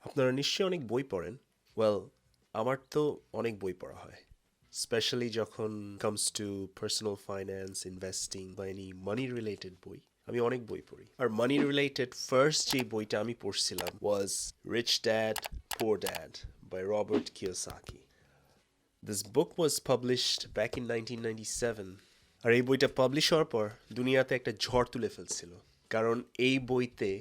আপনারা নিশ্চয়ই অনেক বই পড়েন। ওয়েল, আমার তো অনেক বই পড়া হয়, স্পেশালি যখন comes to personal finance, investing বা এনি মানি রিলেটেড বই। আমি অনেক বই পড়ি। আর মানি রিলেটেড ফার্স্ট যে বইটা আমি পড়ছিলাম was rich dad poor dad by Robert Kiyosaki. This book was published back in 1997। আর এই বইটা পাবলিশ হওয়ার পর দুনিয়াতে একটা ঝড় তুলে ফেলছিল, কারণ এই বইতে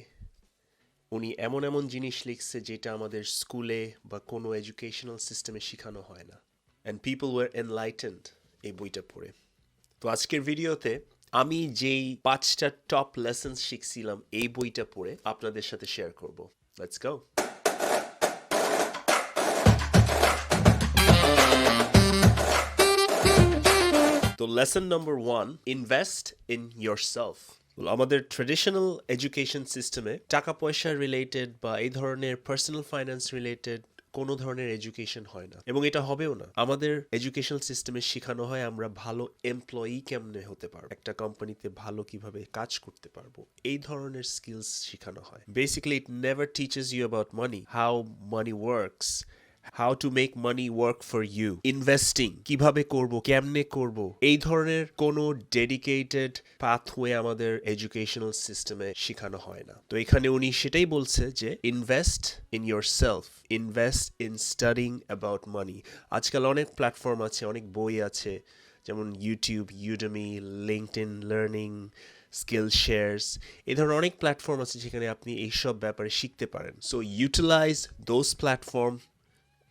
উনি এমন এমন জিনিস লিখছে যেটা আমাদের স্কুলে বা কোনো এডুকেশনাল সিস্টেমে শেখানো হয় না। অ্যান্ড পিপল ওয়ার এনলাইটেন্ড এই বইটা পড়ে। তো আজকের ভিডিওতে আমি যেই 5টা টপ লেসন্স শিখছিলাম এই বইটা পড়ে আপনাদের সাথে শেয়ার করব। Let's go. তো lesson number 1, invest in yourself. আমাদের ট্রেডিশনাল এডুকেশন সিস্টেমে টাকা পয়সা রিলেটেড বা এই ধরনের পার্সোনাল ফাইন্যান্স রিলেটেড কোনো ধরনের এডুকেশন হয় না, এবং এটা হবেও না। আমাদের এডুকেশন সিস্টেমে শেখানো হয় আমরা ভালো এমপ্লয়ি কেমনে হতে পারবো, একটা কোম্পানিতে ভালো কিভাবে কাজ করতে পারবো, এই ধরনের স্কিলস শেখানো হয়। Basically it never teaches you about money, how money works, how to make money work for you, investing কিভাবে করব, কেমনে করব, এই ধরনের কোনো ডেডিকেটেড পাথওয়ে আমাদের এডুকেশনাল সিস্টেমে শেখানো হয় না। তো এখানে উনি সেটাই বলছে যে invest in your self, invest in studying about মানি। আজকাল অনেক প্ল্যাটফর্ম আছে, অনেক বই আছে, যেমন YouTube, Udemy, LinkedIn learning, skill shares, এই ধরনের অনেক প্ল্যাটফর্ম আছে যেখানে আপনি এইসব ব্যাপারে শিখতে পারেন। So utilize those platform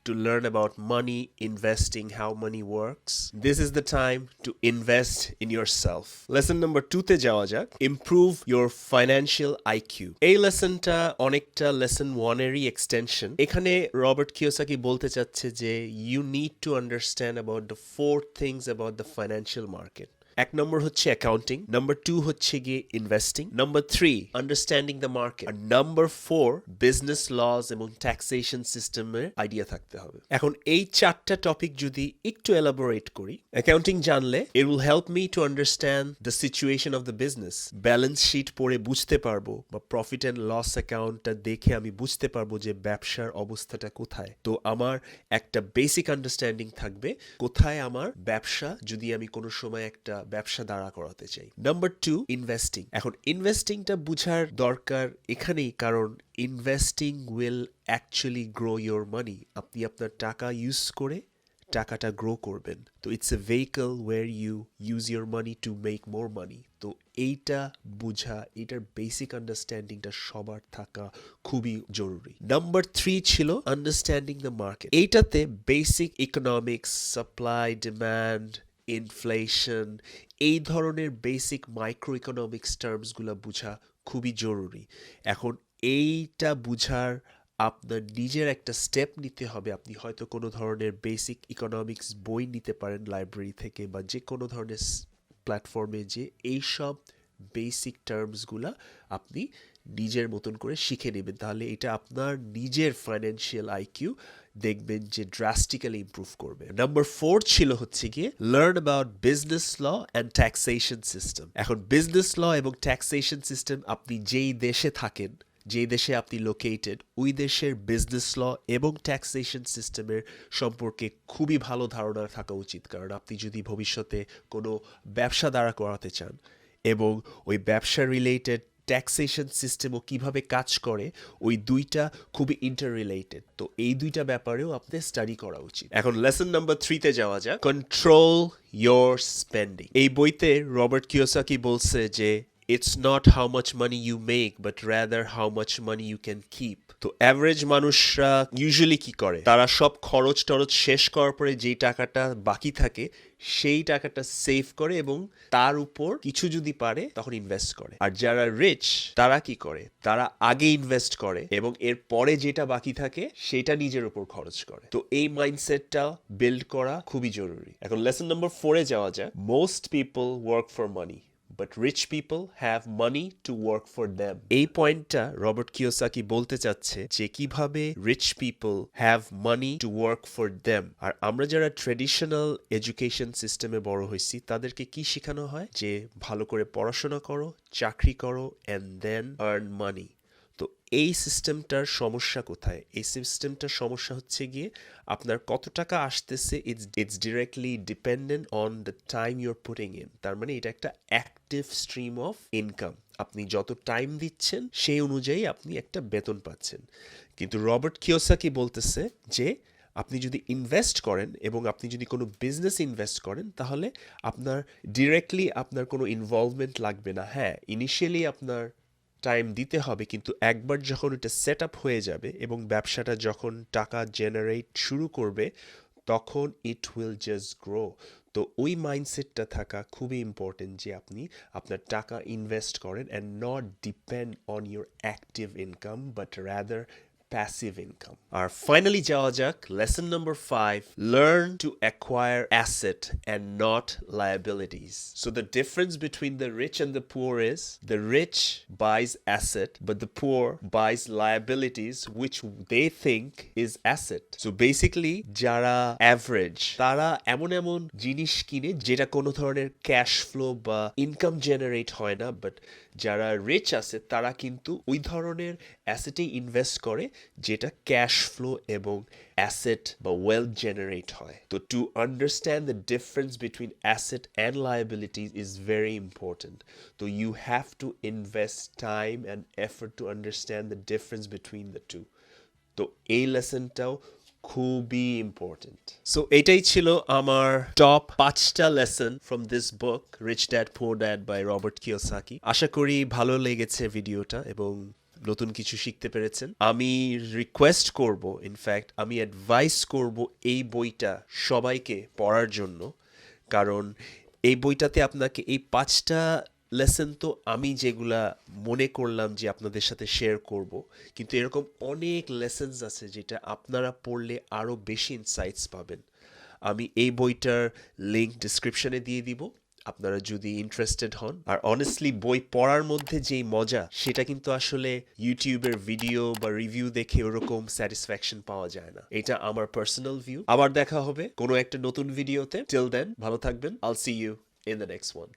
to learn about money, investing, how money works. This is the time to invest in yourself. Lesson number 2 তে যাওয়া যাক, improve your financial IQ. এই লেসনটা অনেকটা লেসন 1 এরই এক্সটেনশন। এখানে রবার্ট কিওসাকি বলতে চাচ্ছে যে you need to understand about the 4 things about the financial market. 1 নম্বর হচ্ছে অ্যাকাউন্টিং, নাম্বার 2 হচ্ছে গিয়ে investing, number 3 understanding the market, আর নাম্বার 4 বিজনেস লজ এবং ট্যাক্সেশন সিস্টেমের আইডিয়া থাকতে হবে। এখন এই 4টা টপিক যদি একটু এলাবোরেট করি, অ্যাকাউন্টিং জানলে it will help me to understand the situation of the business. Balance sheet পড়ে বুঝতে পারবো, বা প্রফিট অ্যান্ড লস অ্যাকাউন্টটা দেখে আমি বুঝতে পারবো যে ব্যবসার অবস্থাটা কোথায়। তো আমার একটা বেসিক আন্ডারস্ট্যান্ডিং থাকবে কোথায় আমার ব্যবসা, যদি আমি কোনো সময় একটা ব্যবসা দাঁড়া করাতে চাই। Number 2 investing. এখন ইনভেস্টিংটা বুঝার দরকার এখানেই, কারণ investing will actually grow your money. আপনি আপনার টাকা ইউজ করে টাকাটা গ্রো করবেন। তো it's a vehicle where you use your money to make more money. তো এইটা বুঝা, এটার বেসিক আন্ডারস্ট্যান্ডিংটা সবার থাকা খুবই জরুরি। নাম্বার 3 ছিল আন্ডারস্ট্যান্ডিং দ্য মার্কেট। এইটাতে basic economics, supply, demand, inflation, এই ধরনের বেসিক মাইক্রো ইকোনমিক্স টার্মসগুলো বুঝা খুবই জরুরি। এখন এইটা বুঝার আপনার নিজের একটা স্টেপ নিতে হবে। আপনি হয়তো কোনো ধরনের বেসিক ইকোনমিক্স বই নিতে পারেন লাইব্রেরি থেকে, বা যে কোনো ধরনের প্ল্যাটফর্মে, যে এইসব বেসিক টার্মসগুলা আপনি নিজের মতন করে শিখে নেবেন। তাহলে এটা আপনার নিজের ফাইন্যান্সিয়াল আইকিউ দেখবেন যে ড্রাস্টিক্যালি ইমপ্রুভ করবে। নাম্বার 4 ছিল হচ্ছে গিয়ে learn about business law and taxation system. এখন বিজনেস ল এবং ট্যাক্সেশন সিস্টেম, আপনি যেই দেশে থাকেন, যে দেশে আপনি লোকেটেড, ওই দেশের বিজনেস ল এবং ট্যাক্সেশন সিস্টেমের সম্পর্কে খুবই ভালো ধারণা থাকা উচিত। কারণ আপনি যদি ভবিষ্যতে কোনো ব্যবসা দাঁড়া করাতে চান এবং ওই ব্যবসা রিলেটেড ট্যাক্সেশন সিস্টেমও কিভাবে কাজ করে, ওই দুইটা খুবই ইন্টার রিলেটেড। তো এই দুইটা ব্যাপারেও আপনাদের স্টাডি করা উচিত। এখন লেসন নাম্বার 3 তে যাওয়া যাক, কন্ট্রোল ইয়োর স্পেন্ডিং। এই বইতে রবার্ট কিওসাকি বলছে যে it's not how much money you make, but rather how much money you can keep. তো অ্যাভারেজ মানুষরা ইউজুয়ালি কি করে, তারা সব খরচ টরচ শেষ করার পরে যেই টাকাটা বাকি থাকে সেই টাকাটা সেভ করে, এবং তার উপর কিছু যদি পারে তখন ইনভেস্ট করে। আর যারা রিচ তারা কি করে, তারা আগে ইনভেস্ট করে এবং এর পরে যেটা বাকি থাকে সেটা নিজের উপর খরচ করে। তো এই মাইন্ডসেটটা বিল্ড করা খুবই জরুরি। এখন লেসন নাম্বার 4 এ যাওয়া যায়, most people work for money, but rich people have money to work for them. এই পয়েন্টটা রবার্ট কিওসাকি বলতে চাচ্ছে যে কিভাবে rich people have money to work for them. আর আমরা যারা ট্রেডিশনাল এডুকেশন সিস্টেমে বড় হয়েছি, তাদেরকে কি শেখানো হয়, যে ভালো করে পড়াশোনা করো, চাকরি করো, অ্যান্ড দেন আর্ন মানি। তো এই সিস্টেমটার সমস্যা কোথায়? এই সিস্টেমটার সমস্যা হচ্ছে গিয়ে আপনার কত টাকা আসতেছে it's directly dependent on the time you are putting in. তার মানে এটা একটা অ্যাক্টিভ স্ট্রিম অফ ইনকাম। আপনি যত টাইম দিচ্ছেন সেই অনুযায়ী আপনি একটা বেতন পাচ্ছেন। কিন্তু রবার্ট কিওসাকি বলতেছে যে আপনি যদি ইনভেস্ট করেন এবং আপনি যদি কোনো বিজনেস ইনভেস্ট করেন তাহলে আপনার ডিরেক্টলি আপনার কোনো ইনভলভমেন্ট লাগবে না। হ্যাঁ, ইনিশিয়ালি আপনার টাইম দিতে হবে, কিন্তু একবার যখন এটা সেট আপ হয়ে যাবে এবং ব্যবসাটা যখন টাকা জেনারেট শুরু করবে তখন ইট উইল জাস্ট গ্রো। তো ওই মাইন্ডসেটটা থাকা খুবই ইম্পর্টেন্ট যে আপনি আপনার টাকা ইনভেস্ট করেন and not depend on your active income but rather passive income. আর ফাইনালি যাওয়া যাক lesson number 5, learn to acquire asset and not liabilities. So the difference between the rich and the poor is the rich buys asset but the poor buys liabilities which they think is asset. So basically যারা average তারা এমন এমন জিনিস কিনে যেটা কোনো ধরনের cash flow বা ইনকাম জেনারেট হয় না, বাট যারা রিচ আছে তারা কিন্তু ওই ধরনের অ্যাসেটেই ইনভেস্ট করে যেটা ক্যাশ ফ্লো এবং অ্যাসেট বা ওয়েলথ জেনারেট হয়। তো to understand the difference between asset and liabilities is very important. তো you have to invest time and effort to understand the difference between the two. তো এই লেসনটাও খুবই ইম্পর্টেন্ট। সো এটাই ছিল আমার টপ 5টা lesson from this book rich dad poor dad by Robert Kiyosaki. আশা করি ভালো লেগেছে ভিডিওটা এবং নতুন কিছু শিখতে পেরেছেন। আমি রিকোয়েস্ট করব, ইনফ্যাক্ট আমি অ্যাডভাইস করব এই বইটা সবাইকে পড়ার জন্য, কারণ এই বইটাতে আপনাকে এই 5টা লেসন তো আমি যেগুলা মনে করলাম যে আপনাদের সাথে শেয়ার করব, কিন্তু এরকম অনেক লেসনস আছে যেটা আপনারা পড়লে আরও বেশি ইনসাইটস পাবেন। আমি এই বইটার লিঙ্ক ডিসক্রিপশনে দিয়ে দিব আপনারা যদি ইন্টারেস্টেড হন। আর অনেস্টলি বই পড়ার মধ্যে যেই মজা সেটা কিন্তু আসলে ইউটিউবের ভিডিও বা রিভিউ দেখে ওরকম স্যাটিসফ্যাকশন পাওয়া যায় না। এটা আমার পার্সোনাল ভিউ। আবার দেখা হবে কোনো একটা নতুন ভিডিওতে। টিল দেন ভালো থাকবেন। I'll see you in the next one.